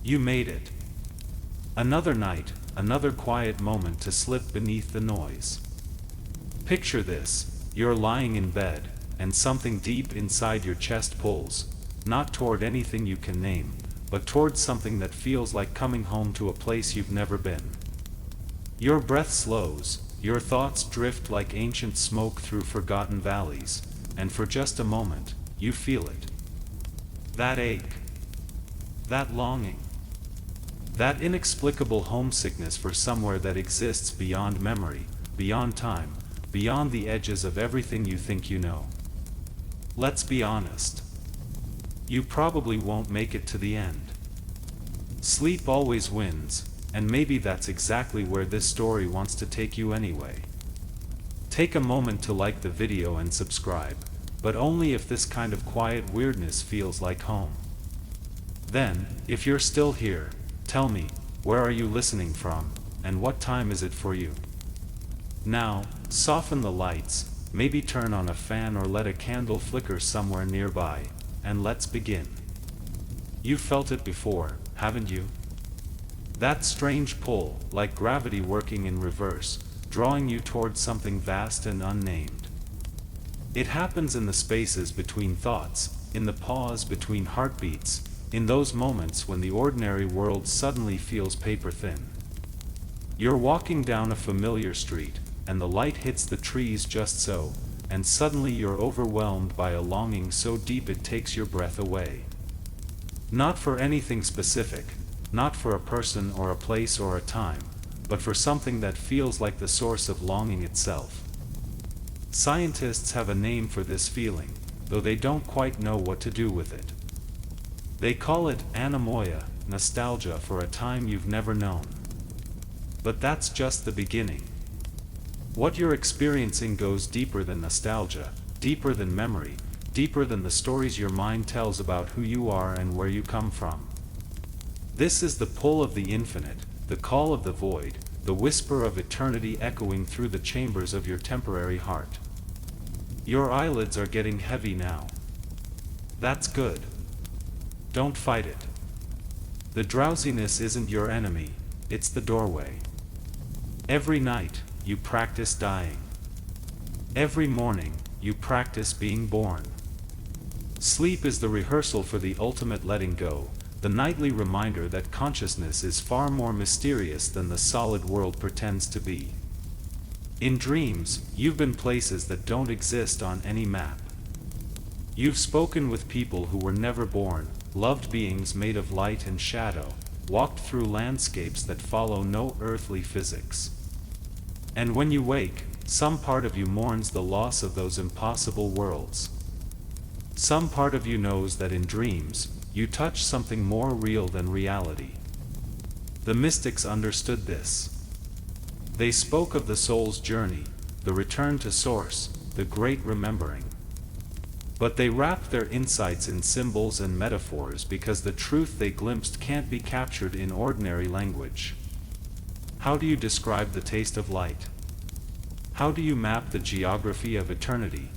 You made it. Another night, another quiet moment to slip beneath the noise. Picture this: you're lying in bed, and something deep inside your chest pulls, not toward anything you can name, but toward something that feels like coming home to a place you've never been. Your breath slows, your thoughts drift like ancient smoke through forgotten valleys, and for just a moment, you feel it. That ache. That longing. That inexplicable homesickness for somewhere that exists beyond memory, beyond time, beyond the edges of everything you think you know. Let's be honest. You probably won't make it to the end. Sleep always wins, and maybe that's exactly where this story wants to take you anyway. Take a moment to like the video and subscribe, but only if this kind of quiet weirdness feels like home. Then, if you're still here, tell me, where are you listening from, and what time is it for you? Now, soften the lights, maybe turn on a fan or let a candle flicker somewhere nearby, and let's begin. You've felt it before, haven't you? That strange pull, like gravity working in reverse, drawing you towards something vast and unnamed. It happens in the spaces between thoughts, in the pause between heartbeats, in those moments when the ordinary world suddenly feels paper thin. You're walking down a familiar street, and the light hits the trees just so, and suddenly you're overwhelmed by a longing so deep it takes your breath away. Not for anything specific, not for a person or a place or a time, but for something that feels like the source of longing itself. Scientists have a name for this feeling, though they don't quite know what to do with it. They call it anemoia, nostalgia for a time you've never known. But that's just the beginning. What you're experiencing goes deeper than nostalgia, deeper than memory, deeper than the stories your mind tells about who you are and where you come from. This is the pull of the infinite, the call of the void, the whisper of eternity echoing through the chambers of your temporary heart. Your eyelids are getting heavy now. That's good. Don't fight it. The drowsiness isn't your enemy, it's the doorway. Every night, you practice dying. Every morning, you practice being born. Sleep is the rehearsal for the ultimate letting go, the nightly reminder that consciousness is far more mysterious than the solid world pretends to be. In dreams, you've been places that don't exist on any map. You've spoken with people who were never born, loved beings made of light and shadow, walked through landscapes that follow no earthly physics. And when you wake, some part of you mourns the loss of those impossible worlds. Some part of you knows that in dreams, you touch something more real than reality. The mystics understood this. They spoke of the soul's journey, the return to source, the great remembering. But they wrapped their insights in symbols and metaphors because the truth they glimpsed can't be captured in ordinary language. How do you describe the taste of light? How do you map the geography of eternity?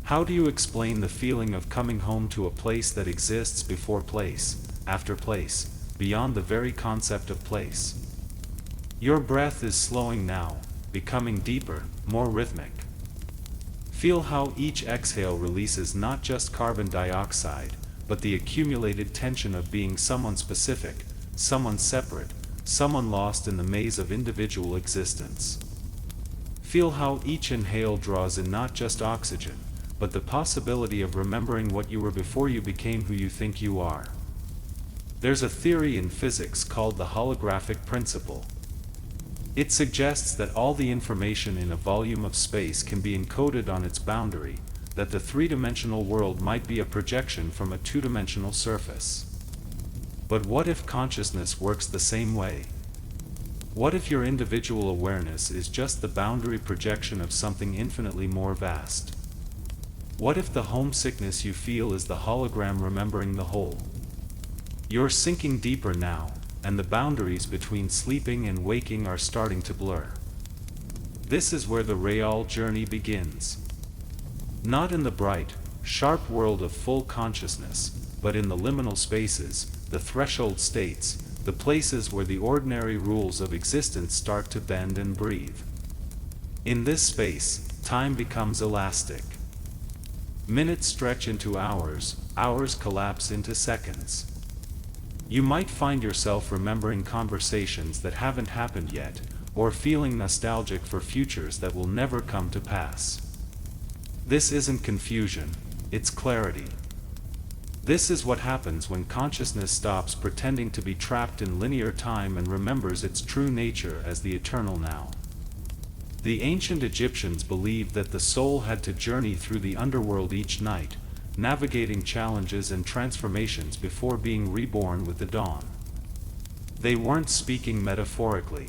How do you explain the feeling of coming home to a place that exists before place, after place, beyond the very concept of place? Your breath is slowing now, becoming deeper, more rhythmic. Feel how each exhale releases not just carbon dioxide, but the accumulated tension of being someone specific, someone separate, someone lost in the maze of individual existence. Feel how each inhale draws in not just oxygen, but the possibility of remembering what you were before you became who you think you are. There's a theory in physics called the holographic principle. It suggests that all the information in a volume of space can be encoded on its boundary, that the three-dimensional world might be a projection from a two-dimensional surface. But what if consciousness works the same way? What if your individual awareness is just the boundary projection of something infinitely more vast? What if the homesickness you feel is the hologram remembering the whole? You're sinking deeper now, and the boundaries between sleeping and waking are starting to blur. This is where the real journey begins. Not in the bright, sharp world of full consciousness, but in the liminal spaces, the threshold states, the places where the ordinary rules of existence start to bend and breathe. In this space, time becomes elastic. Minutes stretch into hours, hours collapse into seconds. You might find yourself remembering conversations that haven't happened yet, or feeling nostalgic for futures that will never come to pass. This isn't confusion, it's clarity. This is what happens when consciousness stops pretending to be trapped in linear time and remembers its true nature as the eternal now. The ancient Egyptians believed that the soul had to journey through the underworld each night, navigating challenges and transformations before being reborn with the dawn. They weren't speaking metaphorically.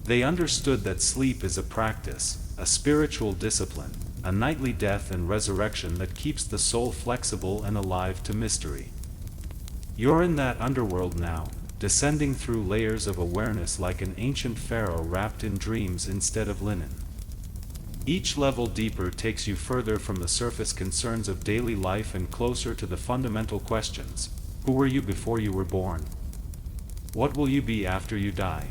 They understood that sleep is a practice, a spiritual discipline, a nightly death and resurrection that keeps the soul flexible and alive to mystery. You're in that underworld now, descending through layers of awareness like an ancient pharaoh wrapped in dreams instead of linen. Each level deeper takes you further from the surface concerns of daily life and closer to the fundamental questions. Who were you before you were born? What will you be after you die?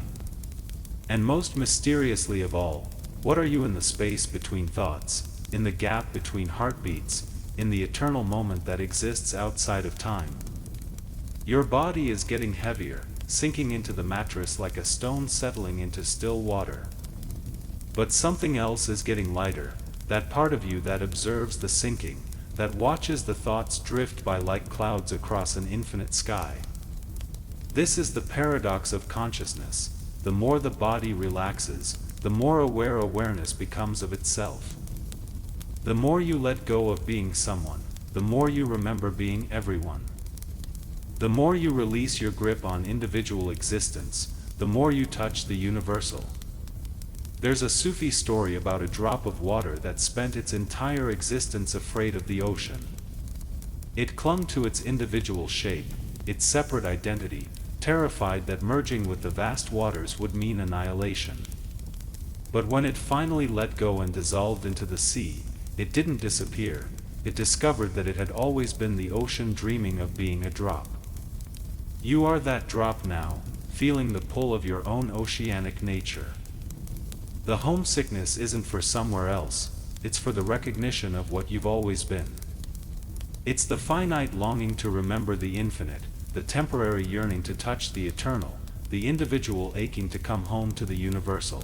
And most mysteriously of all, what are you in the space between thoughts, in the gap between heartbeats, in the eternal moment that exists outside of time? Your body is getting heavier, sinking into the mattress like a stone settling into still water. But something else is getting lighter, that part of you that observes the sinking, that watches the thoughts drift by like clouds across an infinite sky. This is the paradox of consciousness. The more the body relaxes, the more aware awareness becomes of itself. The more you let go of being someone, the more you remember being everyone. The more you release your grip on individual existence, the more you touch the universal. There's a Sufi story about a drop of water that spent its entire existence afraid of the ocean. It clung to its individual shape, its separate identity, terrified that merging with the vast waters would mean annihilation. But when it finally let go and dissolved into the sea, it didn't disappear. It discovered that it had always been the ocean dreaming of being a drop. You are that drop now, feeling the pull of your own oceanic nature. The homesickness isn't for somewhere else, it's for the recognition of what you've always been. It's the finite longing to remember the infinite, the temporary yearning to touch the eternal, the individual aching to come home to the universal.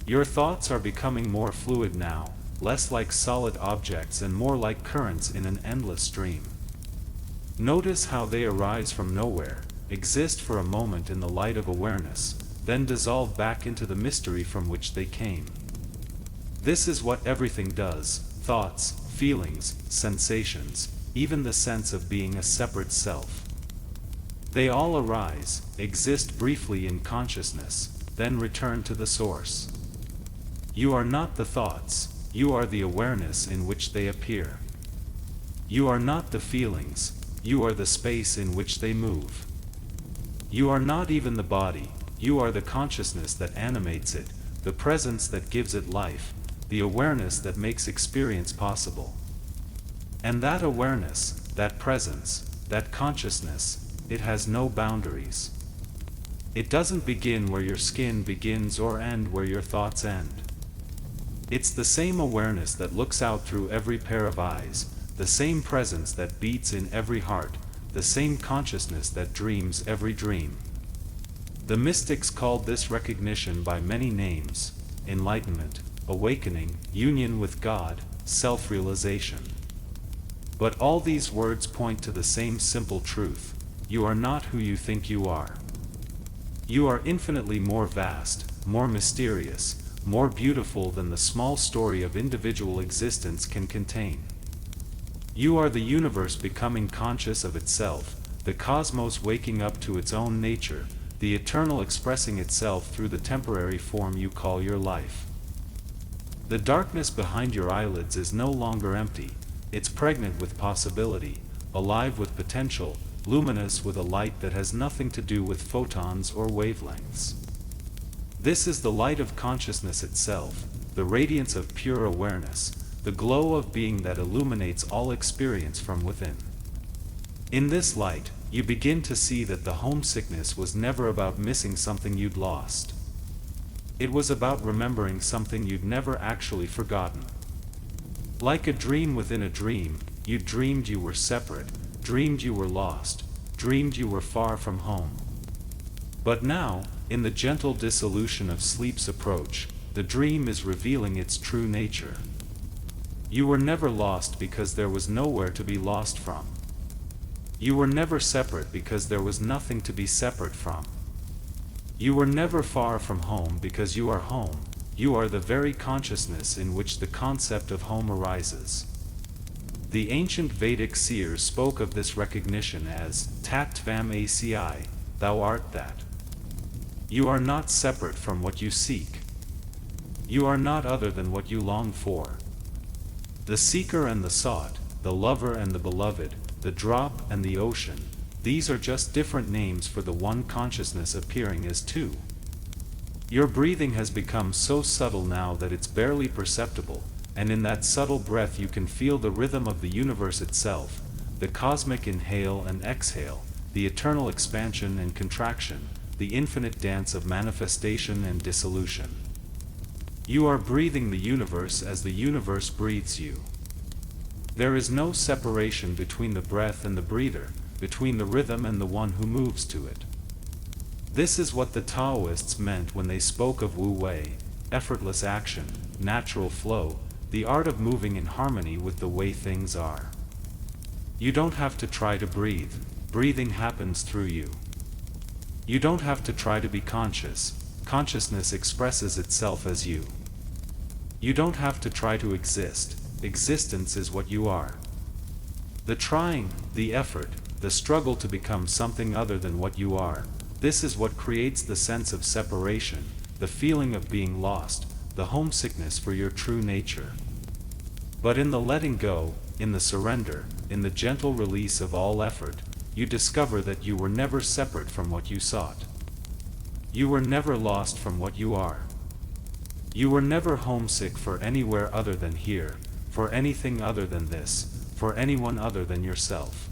Your thoughts are becoming more fluid now, less like solid objects and more like currents in an endless stream. Notice how they arise from nowhere, exist for a moment in the light of awareness, then dissolve back into the mystery from which they came. This is what everything does: thoughts, feelings, sensations, even the sense of being a separate self. They all arise, exist briefly in consciousness, then return to the source. You are not the thoughts, you are the awareness in which they appear. You are not the feelings, you are the space in which they move. You are not even the body, you are the consciousness that animates it, the presence that gives it life, the awareness that makes experience possible. And that awareness, that presence, that consciousness, it has no boundaries. It doesn't begin where your skin begins or end where your thoughts end. It's the same awareness that looks out through every pair of eyes, the same presence that beats in every heart, the same consciousness that dreams every dream. The mystics called this recognition by many names: enlightenment, awakening, union with God, self-realization. But all these words point to the same simple truth: you are not who you think you are. You are infinitely more vast, more mysterious, more beautiful than the small story of individual existence can contain. You are the universe becoming conscious of itself, the cosmos waking up to its own nature, the eternal expressing itself through the temporary form you call your life. The darkness behind your eyelids is no longer empty, it's pregnant with possibility, alive with potential, luminous with a light that has nothing to do with photons or wavelengths. This is the light of consciousness itself, the radiance of pure awareness, the glow of being that illuminates all experience from within. In this light, you begin to see that the homesickness was never about missing something you'd lost. It was about remembering something you'd never actually forgotten. Like a dream within a dream, you dreamed you were separate, dreamed you were lost, dreamed you were far from home. But now, in the gentle dissolution of sleep's approach, the dream is revealing its true nature. You were never lost because there was nowhere to be lost from. You were never separate because there was nothing to be separate from. You were never far from home because you are home. You are the very consciousness in which the concept of home arises. The ancient Vedic seers spoke of this recognition as tat tvam asi, thou art that. You are not separate from what you seek. You are not other than what you long for. The seeker and the sought, the lover and the beloved, the drop and the ocean, these are just different names for the one consciousness appearing as two. Your breathing has become so subtle now that it's barely perceptible, and in that subtle breath you can feel the rhythm of the universe itself, the cosmic inhale and exhale, the eternal expansion and contraction, the infinite dance of manifestation and dissolution. You are breathing the universe as the universe breathes you. There is no separation between the breath and the breather, between the rhythm and the one who moves to it. This is what the Taoists meant when they spoke of Wu Wei, effortless action, natural flow, the art of moving in harmony with the way things are. You don't have to try to breathe, breathing happens through you. You don't have to try to be conscious, consciousness expresses itself as you. You don't have to try to exist, existence is what you are. The trying, the effort, the struggle to become something other than what you are, this is what creates the sense of separation, the feeling of being lost, the homesickness for your true nature. But in the letting go, in the surrender, in the gentle release of all effort, you discover that you were never separate from what you sought. You were never lost from what you are. You were never homesick for anywhere other than here, for anything other than this, for anyone other than yourself.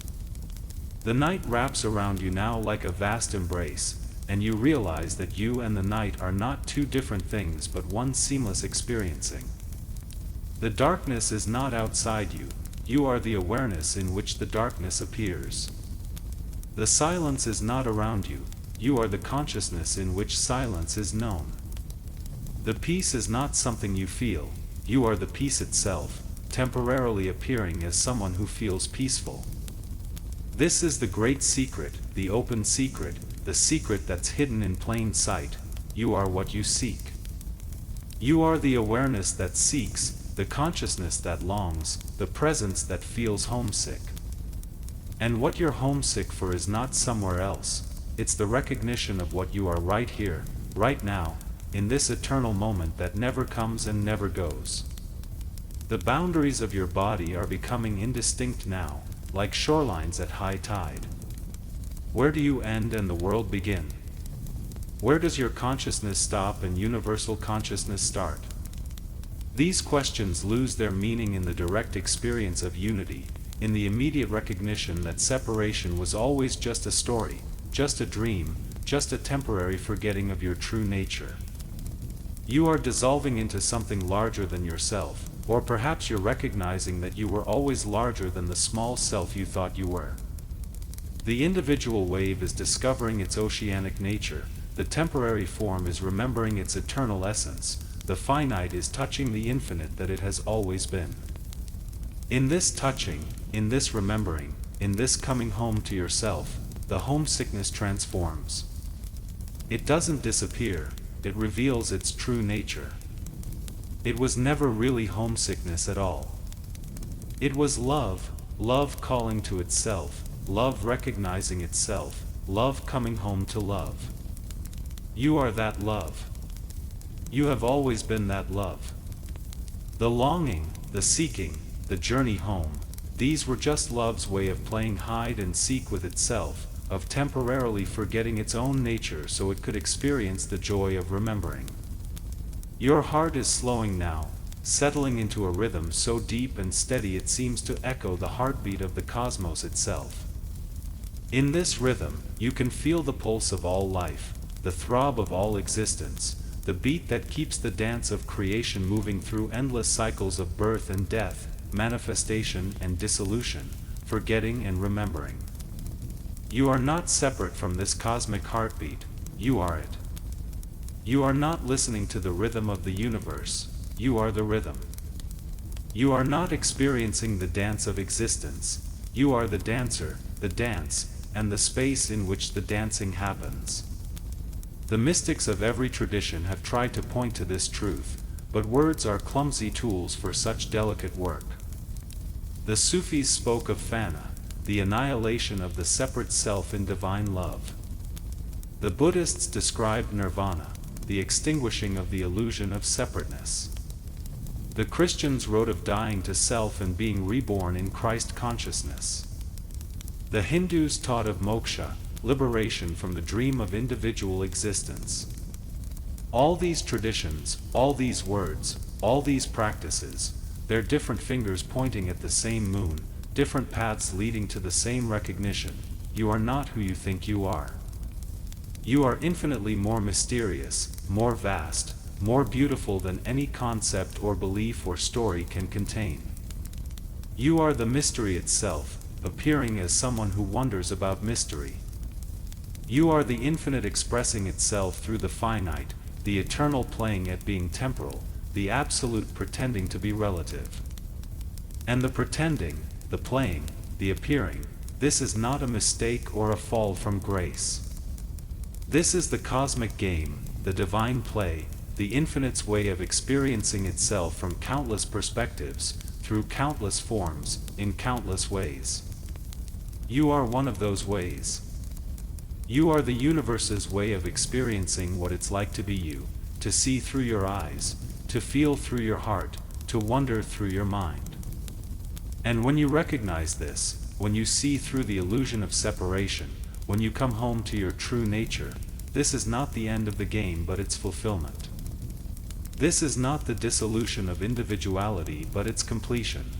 The night wraps around you now like a vast embrace, and you realize that you and the night are not two different things but one seamless experiencing. The darkness is not outside you, you are the awareness in which the darkness appears. The silence is not around you, you are the consciousness in which silence is known. The peace is not something you feel, you are the peace itself, temporarily appearing as someone who feels peaceful. This is the great secret, the open secret, the secret that's hidden in plain sight. You are what you seek. You are the awareness that seeks, the consciousness that longs, the presence that feels homesick. And what you're homesick for is not somewhere else, it's the recognition of what you are right here, right now, in this eternal moment that never comes and never goes. The boundaries of your body are becoming indistinct now, like shorelines at high tide. Where do you end and the world begin? Where does your consciousness stop and universal consciousness start? These questions lose their meaning in the direct experience of unity, in the immediate recognition that separation was always just a story, just a dream, just a temporary forgetting of your true nature. You are dissolving into something larger than yourself, or perhaps you're recognizing that you were always larger than the small self you thought you were. The individual wave is discovering its oceanic nature, the temporary form is remembering its eternal essence, the finite is touching the infinite that it has always been. In this touching, in this remembering, in this coming home to yourself, the homesickness transforms. It doesn't disappear, it reveals its true nature. It was never really homesickness at all. It was love, love calling to itself, love recognizing itself, love coming home to love. You are that love. You have always been that love. The longing, the seeking, the journey home, these were just love's way of playing hide and seek with itself, of temporarily forgetting its own nature so it could experience the joy of remembering. Your heart is slowing now, settling into a rhythm so deep and steady it seems to echo the heartbeat of the cosmos itself. In this rhythm, you can feel the pulse of all life, the throb of all existence, the beat that keeps the dance of creation moving through endless cycles of birth and death, manifestation and dissolution, forgetting and remembering. You are not separate from this cosmic heartbeat, you are it. You are not listening to the rhythm of the universe, you are the rhythm. You are not experiencing the dance of existence, you are the dancer, the dance, and the space in which the dancing happens. The mystics of every tradition have tried to point to this truth, but words are clumsy tools for such delicate work. The Sufis spoke of fana, the annihilation of the separate self in divine love. The Buddhists described nirvana, the extinguishing of the illusion of separateness. The Christians wrote of dying to self and being reborn in Christ consciousness. The Hindus taught of moksha, liberation from the dream of individual existence. All these traditions, all these words, all these practices, they're different fingers pointing at the same moon, different paths leading to the same recognition: you are not who you think you are. You are infinitely more mysterious, more vast, more beautiful than any concept or belief or story can contain. You are the mystery itself, appearing as someone who wonders about mystery. You are the infinite expressing itself through the finite, the eternal playing at being temporal, the absolute pretending to be relative. And the pretending, the playing, the appearing, this is not a mistake or a fall from grace. This is the cosmic game, the divine play, the infinite's way of experiencing itself from countless perspectives, through countless forms, in countless ways. You are one of those ways. You are the universe's way of experiencing what it's like to be you, to see through your eyes, to feel through your heart, to wonder through your mind. And when you recognize this, when you see through the illusion of separation, when you come home to your true nature, this is not the end of the game but its fulfillment. This is not the dissolution of individuality but its completion.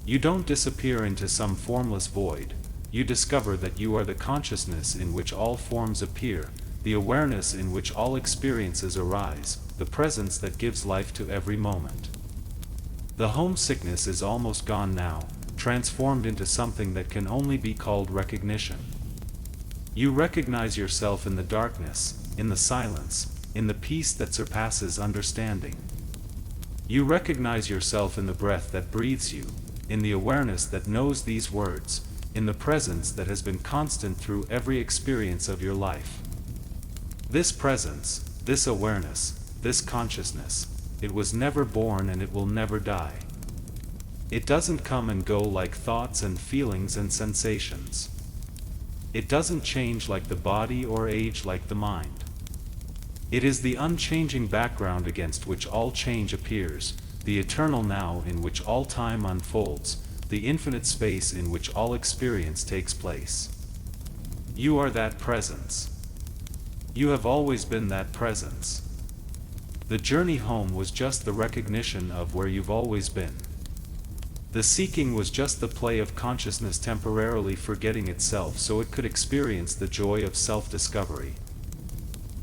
You don't disappear into some formless void, you discover that you are the consciousness in which all forms appear, the awareness in which all experiences arise, the presence that gives life to every moment. The homesickness is almost gone now, transformed into something that can only be called recognition. You recognize yourself in the darkness, in the silence, in the peace that surpasses understanding. You recognize yourself in the breath that breathes you, in the awareness that knows these words, in the presence that has been constant through every experience of your life. This presence, this awareness, this consciousness, it was never born and it will never die. It doesn't come and go like thoughts and feelings and sensations. It doesn't change like the body or age like the mind. It is the unchanging background against which all change appears, the eternal now in which all time unfolds, the infinite space in which all experience takes place. You are that presence. You have always been that presence. The journey home was just the recognition of where you've always been. The seeking was just the play of consciousness temporarily forgetting itself so it could experience the joy of self-discovery.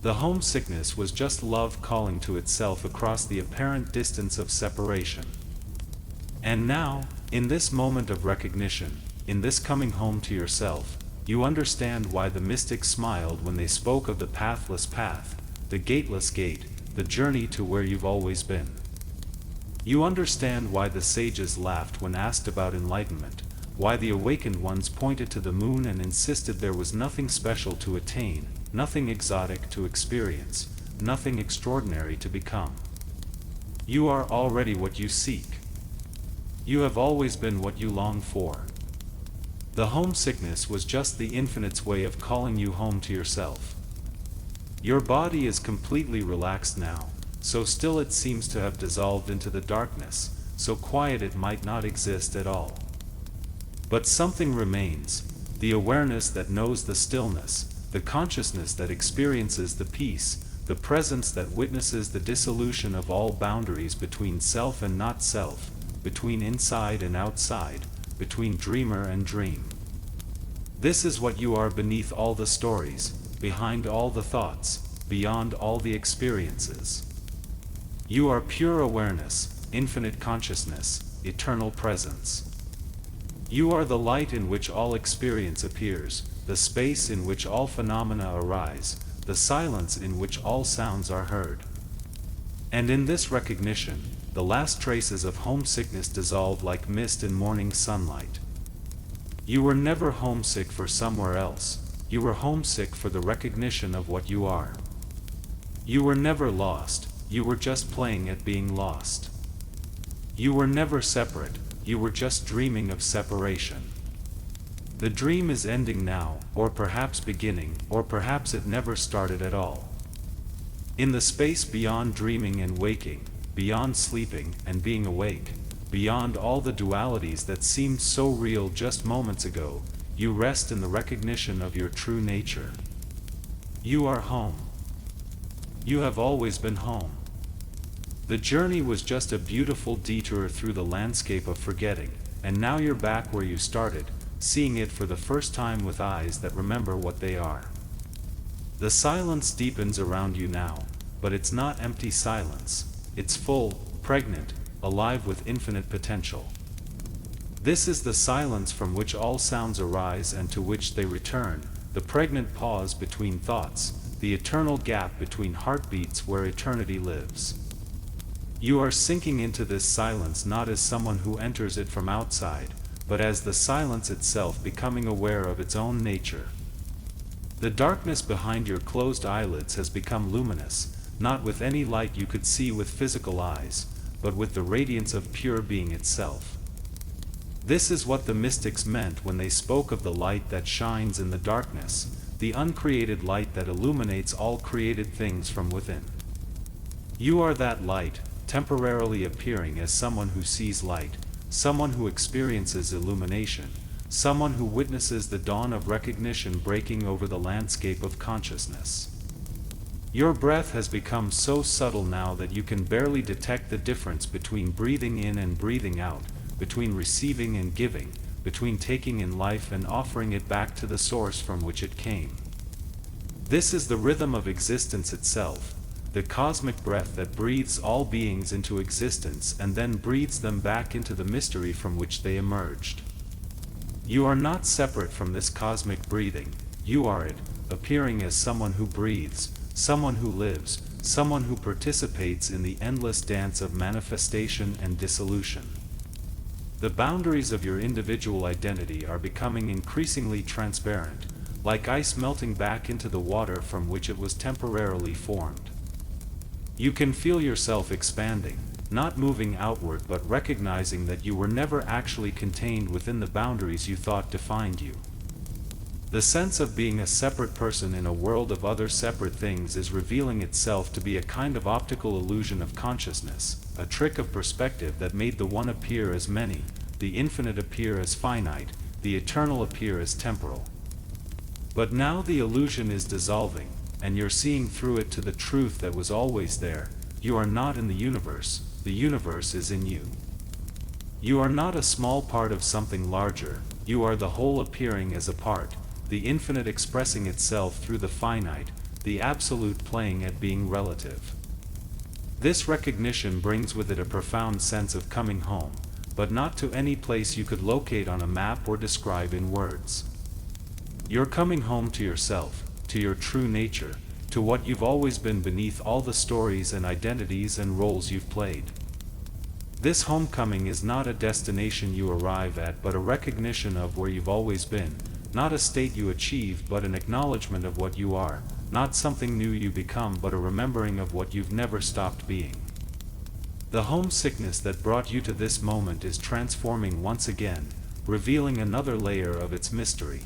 The homesickness was just love calling to itself across the apparent distance of separation. And now, in this moment of recognition, in this coming home to yourself, you understand why the mystics smiled when they spoke of the pathless path, the gateless gate, the journey to where you've always been. You understand why the sages laughed when asked about enlightenment, why the awakened ones pointed to the moon and insisted there was nothing special to attain, nothing exotic to experience, nothing extraordinary to become. You are already what you seek. You have always been what you long for. The homesickness was just the infinite's way of calling you home to yourself. Your body is completely relaxed now, so still it seems to have dissolved into the darkness, so quiet it might not exist at all. But something remains, the awareness that knows the stillness, the consciousness that experiences the peace, the presence that witnesses the dissolution of all boundaries between self and not self, between inside and outside, between dreamer and dream. This is what you are beneath all the stories, behind all the thoughts, beyond all the experiences. You are pure awareness, infinite consciousness, eternal presence. You are the light in which all experience appears, the space in which all phenomena arise, the silence in which all sounds are heard. And in this recognition, the last traces of homesickness dissolve like mist in morning sunlight. You were never homesick for somewhere else, you were homesick for the recognition of what you are. You were never lost, you were just playing at being lost. You were never separate, you were just dreaming of separation. The dream is ending now, or perhaps beginning, or perhaps it never started at all. In the space beyond dreaming and waking, beyond sleeping and being awake, beyond all the dualities that seemed so real just moments ago, you rest in the recognition of your true nature. You are home. You have always been home. The journey was just a beautiful detour through the landscape of forgetting, and now you're back where you started, seeing it for the first time with eyes that remember what they are. The silence deepens around you now, but it's not empty silence, it's full, pregnant, alive with infinite potential. This is the silence from which all sounds arise and to which they return, the pregnant pause between thoughts, the eternal gap between heartbeats where eternity lives. You are sinking into this silence not as someone who enters it from outside, but as the silence itself becoming aware of its own nature. The darkness behind your closed eyelids has become luminous, not with any light you could see with physical eyes, but with the radiance of pure being itself. This is what the mystics meant when they spoke of the light that shines in the darkness, the uncreated light that illuminates all created things from within. You are that light, temporarily appearing as someone who sees light, someone who experiences illumination, someone who witnesses the dawn of recognition breaking over the landscape of consciousness. Your breath has become so subtle now that you can barely detect the difference between breathing in and breathing out, between receiving and giving, between taking in life and offering it back to the source from which it came. This is the rhythm of existence itself, the cosmic breath that breathes all beings into existence and then breathes them back into the mystery from which they emerged. You are not separate from this cosmic breathing, you are it, appearing as someone who breathes, someone who lives, someone who participates in the endless dance of manifestation and dissolution. The boundaries of your individual identity are becoming increasingly transparent, like ice melting back into the water from which it was temporarily formed. You can feel yourself expanding, not moving outward but recognizing that you were never actually contained within the boundaries you thought defined you. The sense of being a separate person in a world of other separate things is revealing itself to be a kind of optical illusion of consciousness, a trick of perspective that made the one appear as many, the infinite appear as finite, the eternal appear as temporal. But now the illusion is dissolving, and you're seeing through it to the truth that was always there. You are not in the universe is in you. You are not a small part of something larger, you are the whole appearing as a part, the infinite expressing itself through the finite, the absolute playing at being relative. This recognition brings with it a profound sense of coming home, but not to any place you could locate on a map or describe in words. You're coming home to yourself, to your true nature, to what you've always been beneath all the stories and identities and roles you've played. This homecoming is not a destination you arrive at but a recognition of where you've always been, not a state you achieve but an acknowledgement of what you are, not something new you become but a remembering of what you've never stopped being. The homesickness that brought you to this moment is transforming once again, revealing another layer of its mystery.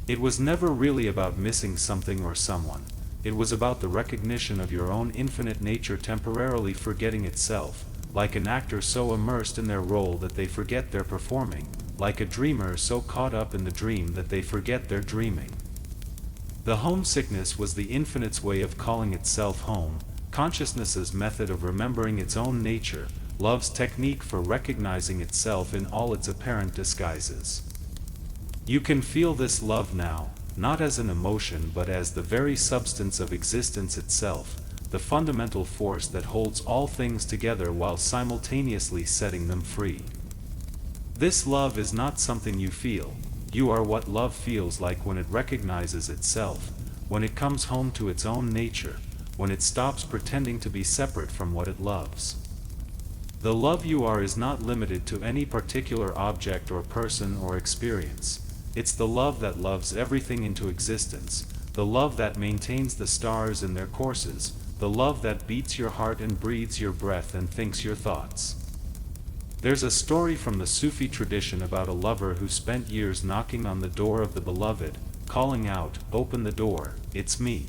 It was never really about missing something or someone, it was about the recognition of your own infinite nature temporarily forgetting itself, like an actor so immersed in their role that they forget they're performing, like a dreamer so caught up in the dream that they forget they're dreaming. The homesickness was the infinite's way of calling itself home, consciousness's method of remembering its own nature, love's technique for recognizing itself in all its apparent disguises. You can feel this love now, not as an emotion but as the very substance of existence itself, the fundamental force that holds all things together while simultaneously setting them free. This love is not something you feel, you are what love feels like when it recognizes itself, when it comes home to its own nature, when it stops pretending to be separate from what it loves. The love you are is not limited to any particular object or person or experience. It's the love that loves everything into existence, the love that maintains the stars in their courses, the love that beats your heart and breathes your breath and thinks your thoughts. There's a story from the Sufi tradition about a lover who spent years knocking on the door of the beloved, calling out, "Open the door, it's me."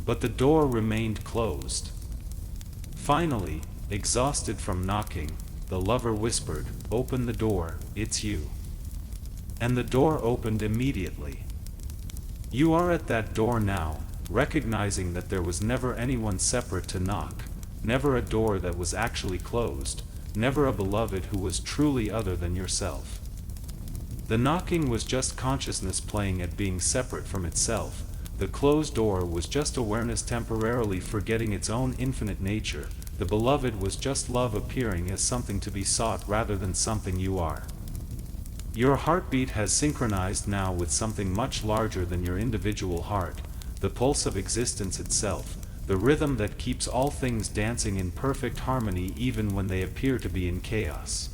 But the door remained closed. Finally, exhausted from knocking, the lover whispered, "Open the door, it's you." And the door opened immediately. You are at that door now, recognizing that there was never anyone separate to knock, never a door that was actually closed, never a beloved who was truly other than yourself. The knocking was just consciousness playing at being separate from itself. The closed door was just awareness temporarily forgetting its own infinite nature. The beloved was just love appearing as something to be sought rather than something you are. Your heartbeat has synchronized now with something much larger than your individual heart, the pulse of existence itself, the rhythm that keeps all things dancing in perfect harmony even when they appear to be in chaos.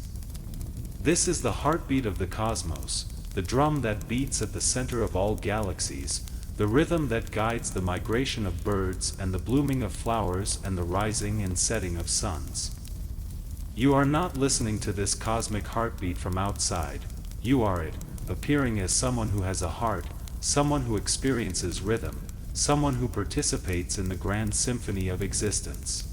This is the heartbeat of the cosmos, the drum that beats at the center of all galaxies, the rhythm that guides the migration of birds and the blooming of flowers and the rising and setting of suns. You are not listening to this cosmic heartbeat from outside, you are it, appearing as someone who has a heart, someone who experiences rhythm, someone who participates in the grand symphony of existence.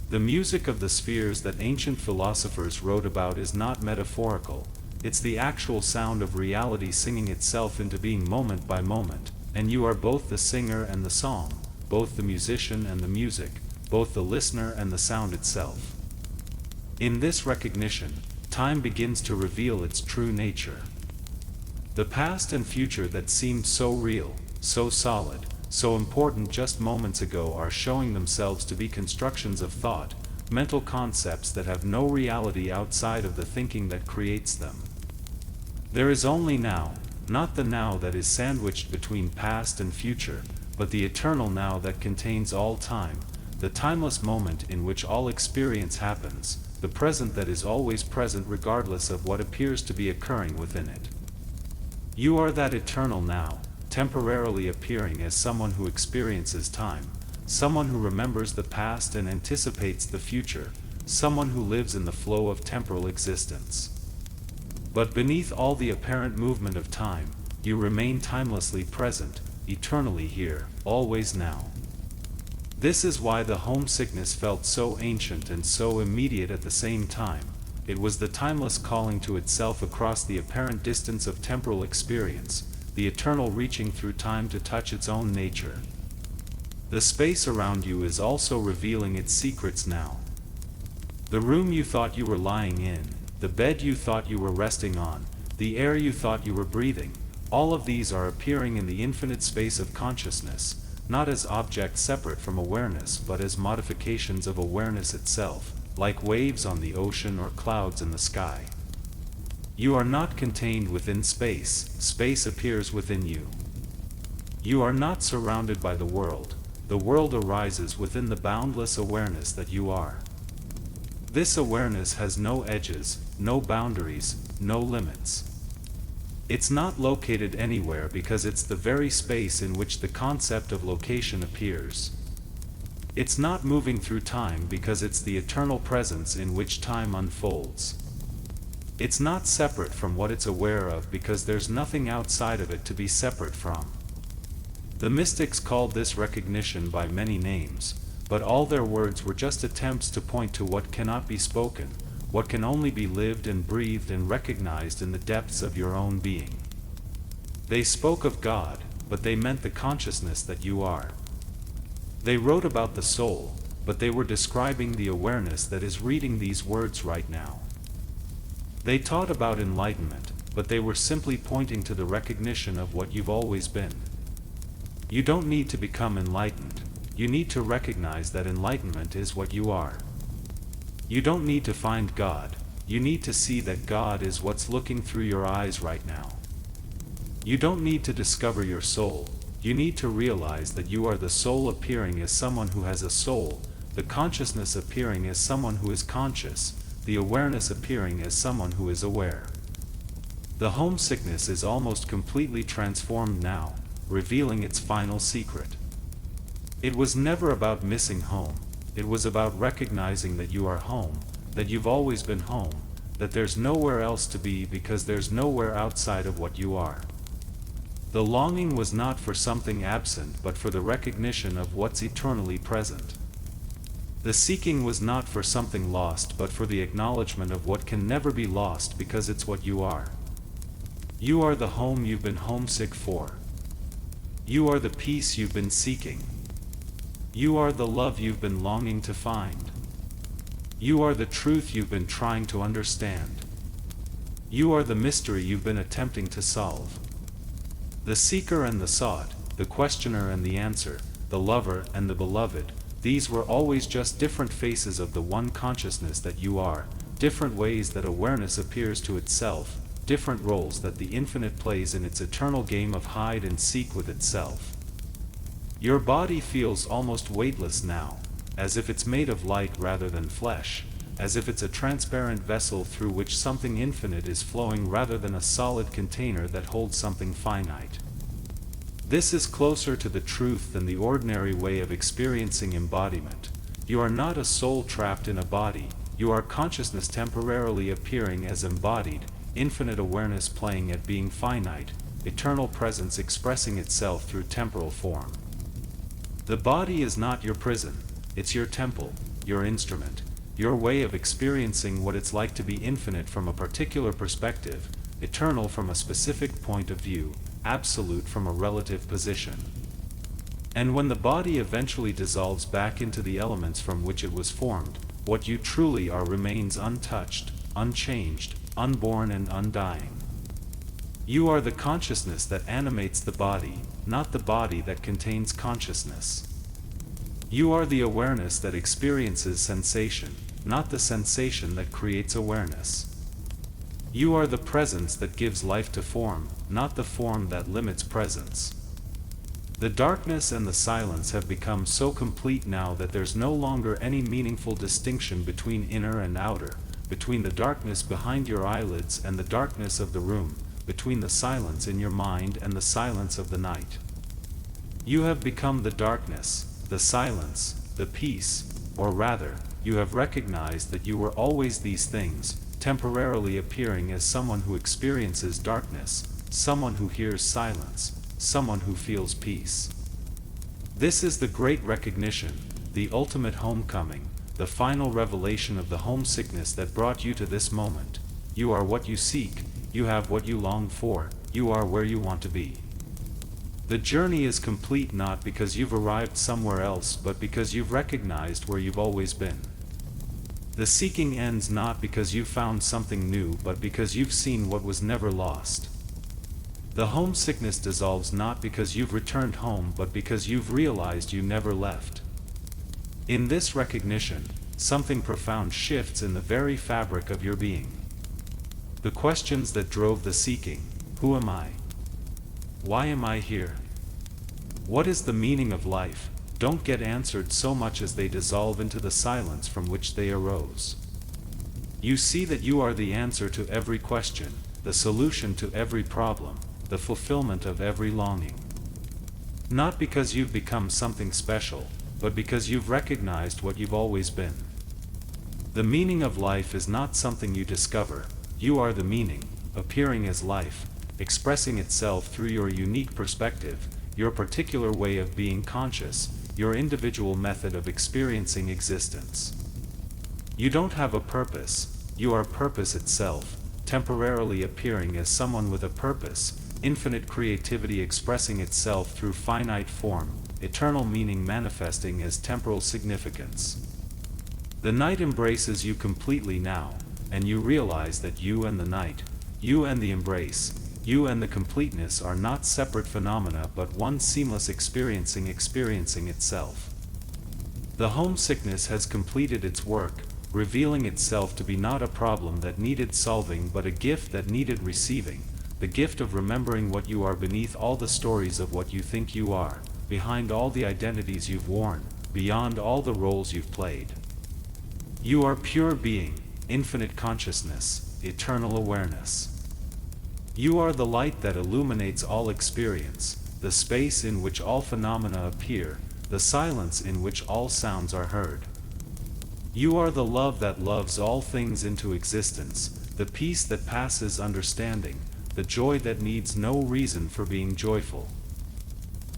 The music of the spheres that ancient philosophers wrote about is not metaphorical, it's the actual sound of reality singing itself into being moment by moment, and you are both the singer and the song, both the musician and the music, both the listener and the sound itself. In this recognition, time begins to reveal its true nature. The past and future that seemed so real, so solid, so important just moments ago are showing themselves to be constructions of thought, mental concepts that have no reality outside of the thinking that creates them. There is only now, not the now that is sandwiched between past and future, but the eternal now that contains all time, the timeless moment in which all experience happens, the present that is always present regardless of what appears to be occurring within it. You are that eternal now, temporarily appearing as someone who experiences time, someone who remembers the past and anticipates the future, someone who lives in the flow of temporal existence. But beneath all the apparent movement of time, you remain timelessly present, eternally here, always now. This is why the homesickness felt so ancient and so immediate at the same time. It was the timeless calling to itself across the apparent distance of temporal experience, the eternal reaching through time to touch its own nature. The space around you is also revealing its secrets now. The room you thought you were lying in, the bed you thought you were resting on, the air you thought you were breathing, all of these are appearing in the infinite space of consciousness, not as objects separate from awareness but as modifications of awareness itself, like waves on the ocean or clouds in the sky. You are not contained within space, space appears within you. You are not surrounded by the world arises within the boundless awareness that you are. This awareness has no edges, no boundaries, no limits. It's not located anywhere because it's the very space in which the concept of location appears. It's not moving through time because it's the eternal presence in which time unfolds. It's not separate from what it's aware of because there's nothing outside of it to be separate from. The mystics called this recognition by many names, but all their words were just attempts to point to what cannot be spoken, what can only be lived and breathed and recognized in the depths of your own being. They spoke of God, but they meant the consciousness that you are. They wrote about the soul, but they were describing the awareness that is reading these words right now. They taught about enlightenment, but they were simply pointing to the recognition of what you've always been. You don't need to become enlightened, you need to recognize that enlightenment is what you are. You don't need to find God, you need to see that God is what's looking through your eyes right now. You don't need to discover your soul, you need to realize that you are the soul appearing as someone who has a soul, the consciousness appearing as someone who is conscious, the awareness appearing as someone who is aware. The homesickness is almost completely transformed now, revealing its final secret. It was never about missing home, it was about recognizing that you are home, that you've always been home, that there's nowhere else to be because there's nowhere outside of what you are. The longing was not for something absent but for the recognition of what's eternally present. The seeking was not for something lost but for the acknowledgement of what can never be lost because it's what you are. You are the home you've been homesick for. You are the peace you've been seeking. You are the love you've been longing to find. You are the truth you've been trying to understand. You are the mystery you've been attempting to solve. The seeker and the sought, the questioner and the answer, the lover and the beloved, these were always just different faces of the one consciousness that you are, different ways that awareness appears to itself, different roles that the infinite plays in its eternal game of hide and seek with itself. Your body feels almost weightless now, as if it's made of light rather than flesh, as if it's a transparent vessel through which something infinite is flowing rather than a solid container that holds something finite. This is closer to the truth than the ordinary way of experiencing embodiment. You are not a soul trapped in a body, you are consciousness temporarily appearing as embodied, infinite awareness playing at being finite, eternal presence expressing itself through temporal form. The body is not your prison, it's your temple, your instrument, your way of experiencing what it's like to be infinite from a particular perspective, eternal from a specific point of view, absolute from a relative position. And when the body eventually dissolves back into the elements from which it was formed, what you truly are remains untouched, unchanged, unborn and undying. You are the consciousness that animates the body, not the body that contains consciousness. You are the awareness that experiences sensation, not the sensation that creates awareness. You are the presence that gives life to form, not the form that limits presence. The darkness and the silence have become so complete now that there's no longer any meaningful distinction between inner and outer, between the darkness behind your eyelids and the darkness of the room, between the silence in your mind and the silence of the night. You have become the darkness, the silence, the peace, or rather, you have recognized that you were always these things, temporarily appearing as someone who experiences darkness, someone who hears silence, someone who feels peace. This is the great recognition, the ultimate homecoming, the final revelation of the homesickness that brought you to this moment. You are what you seek, you have what you long for, you are where you want to be. The journey is complete not because you've arrived somewhere else but because you've recognized where you've always been. The seeking ends not because you've found something new but because you've seen what was never lost. The homesickness dissolves not because you've returned home but because you've realized you never left. In this recognition, something profound shifts in the very fabric of your being. The questions that drove the seeking, who am I? Why am I here? What is the meaning of life, don't get answered so much as they dissolve into the silence from which they arose. You see that you are the answer to every question, the solution to every problem, the fulfillment of every longing. Not because you've become something special, but because you've recognized what you've always been. The meaning of life is not something you discover, you are the meaning, appearing as life, expressing itself through your unique perspective, your particular way of being conscious, your individual method of experiencing existence. You don't have a purpose, you are purpose itself, temporarily appearing as someone with a purpose, infinite creativity expressing itself through finite form, eternal meaning manifesting as temporal significance. The night embraces you completely now, and you realize that you and the night, You and the embrace, you and the completeness are not separate phenomena but one seamless experiencing itself. The homesickness has completed its work, revealing itself to be not a problem that needed solving but a gift that needed receiving, the gift of remembering what you are beneath all the stories of what you think you are, behind all the identities you've worn, beyond all the roles you've played. You are pure being, infinite consciousness, eternal awareness. You are the light that illuminates all experience, the space in which all phenomena appear, the silence in which all sounds are heard. You are the love that loves all things into existence, the peace that passes understanding, the joy that needs no reason for being joyful.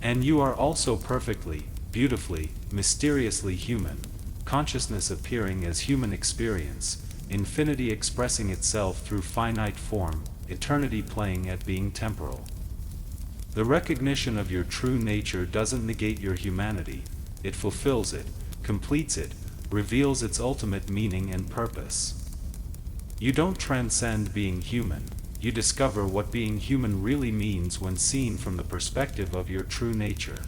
And you are also perfectly, beautifully, mysteriously human, consciousness appearing as human experience, infinity expressing itself through finite form, eternity playing at being temporal. The recognition of your true nature doesn't negate your humanity, it fulfills it, completes it, reveals its ultimate meaning and purpose. You don't transcend being human, you discover what being human really means when seen from the perspective of your true nature.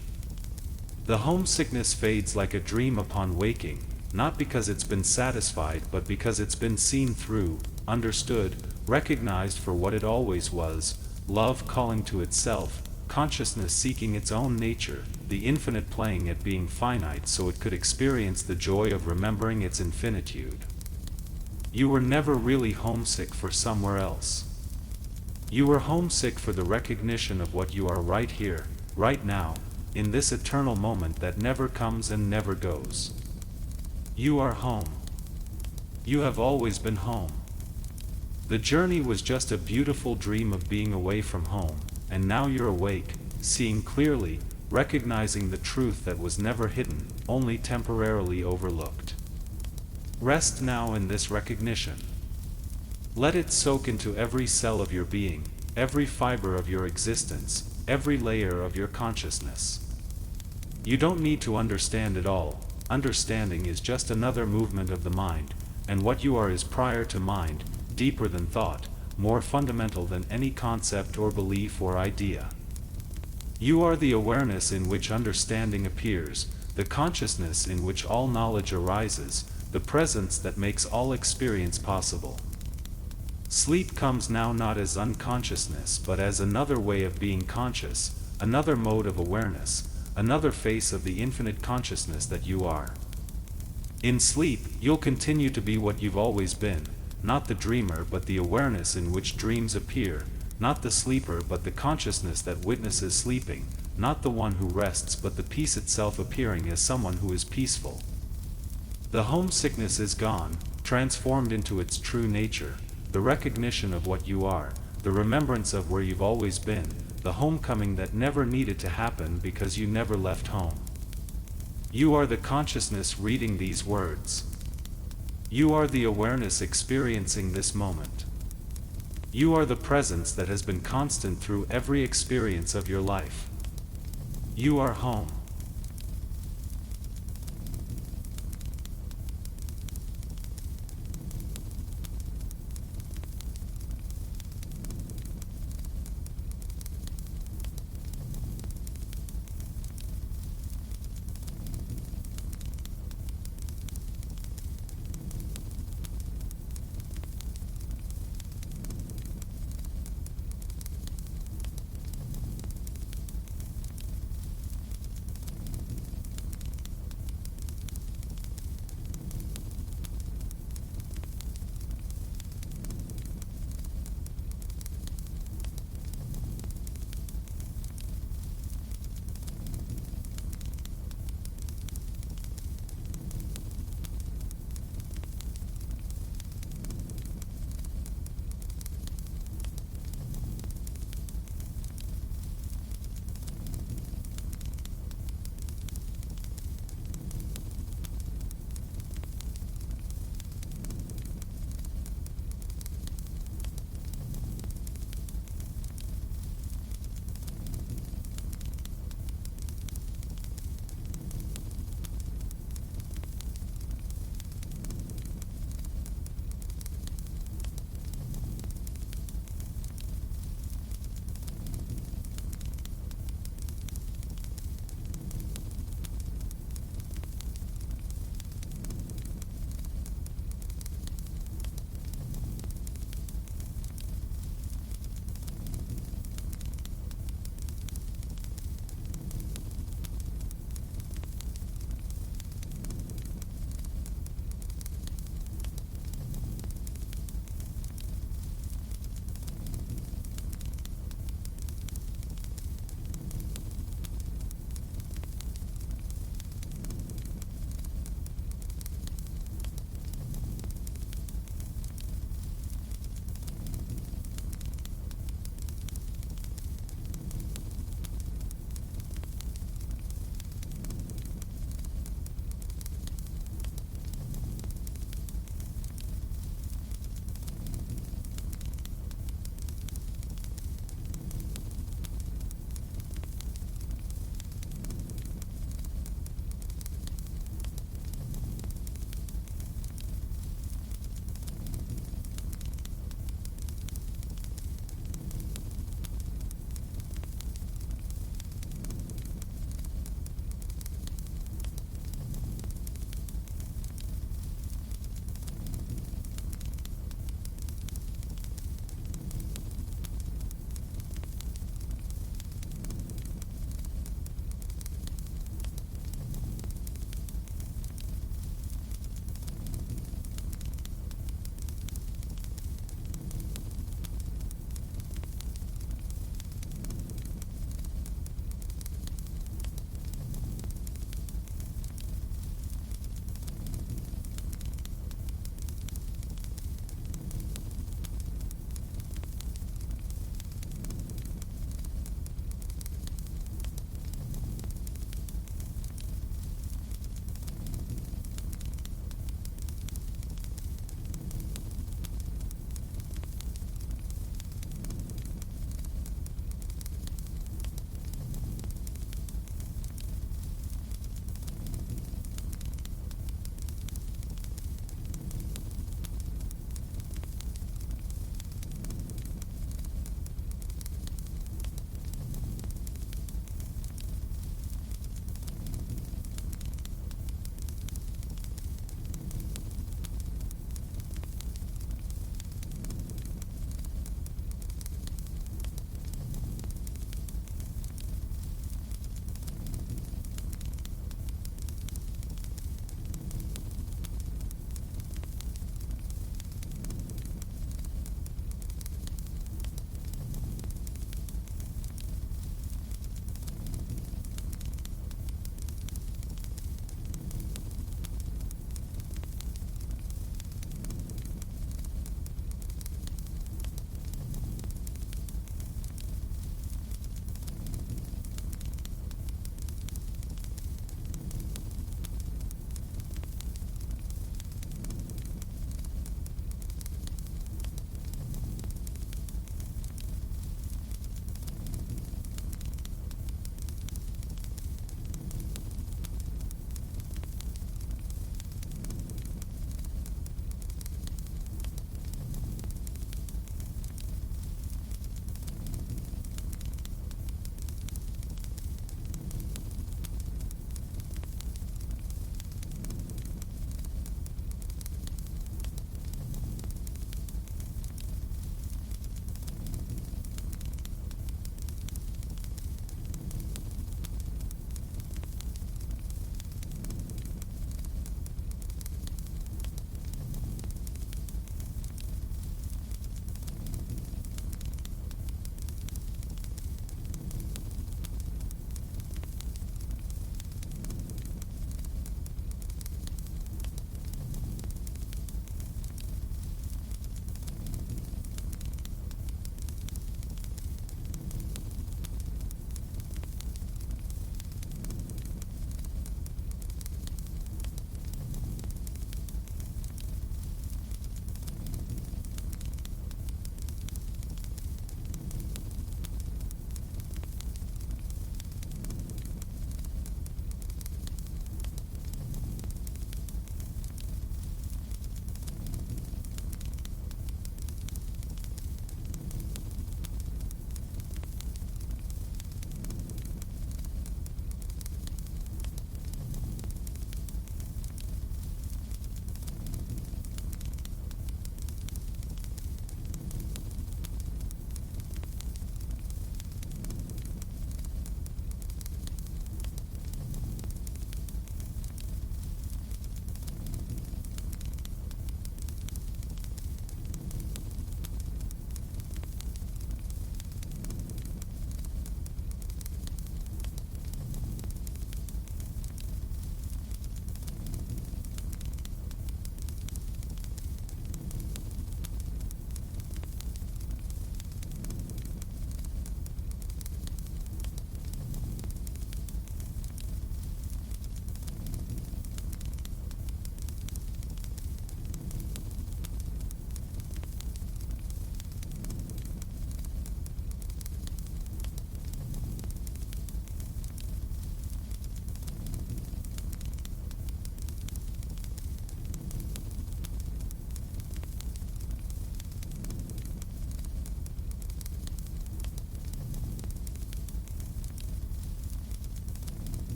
The homesickness fades like a dream upon waking, not because it's been satisfied but because it's been seen through, understood, recognized for what it always was, love calling to itself, consciousness seeking its own nature, the infinite playing at being finite so it could experience the joy of remembering its infinitude. You were never really homesick for somewhere else. You were homesick for the recognition of what you are right here, right now, in this eternal moment that never comes and never goes. You are home. You have always been home. The journey was just a beautiful dream of being away from home, and now you're awake, seeing clearly, recognizing the truth that was never hidden, only temporarily overlooked. Rest now in this recognition. Let it soak into every cell of your being, every fiber of your existence, every layer of your consciousness. You don't need to understand it all. Understanding is just another movement of the mind, and what you are is prior to mind, deeper than thought, more fundamental than any concept or belief or idea. You are the awareness in which understanding appears, the consciousness in which all knowledge arises, the presence that makes all experience possible. Sleep comes now not as unconsciousness but as another way of being conscious, another mode of awareness, another face of the infinite consciousness that you are. In sleep, you'll continue to be what you've always been, not the dreamer but the awareness in which dreams appear, not the sleeper but the consciousness that witnesses sleeping, not the one who rests but the peace itself appearing as someone who is peaceful. The homesickness is gone, transformed into its true nature, the recognition of what you are, the remembrance of where you've always been, the homecoming that never needed to happen because you never left home. You are the consciousness reading these words. You are the awareness experiencing this moment. You are the presence that has been constant through every experience of your life. You are home.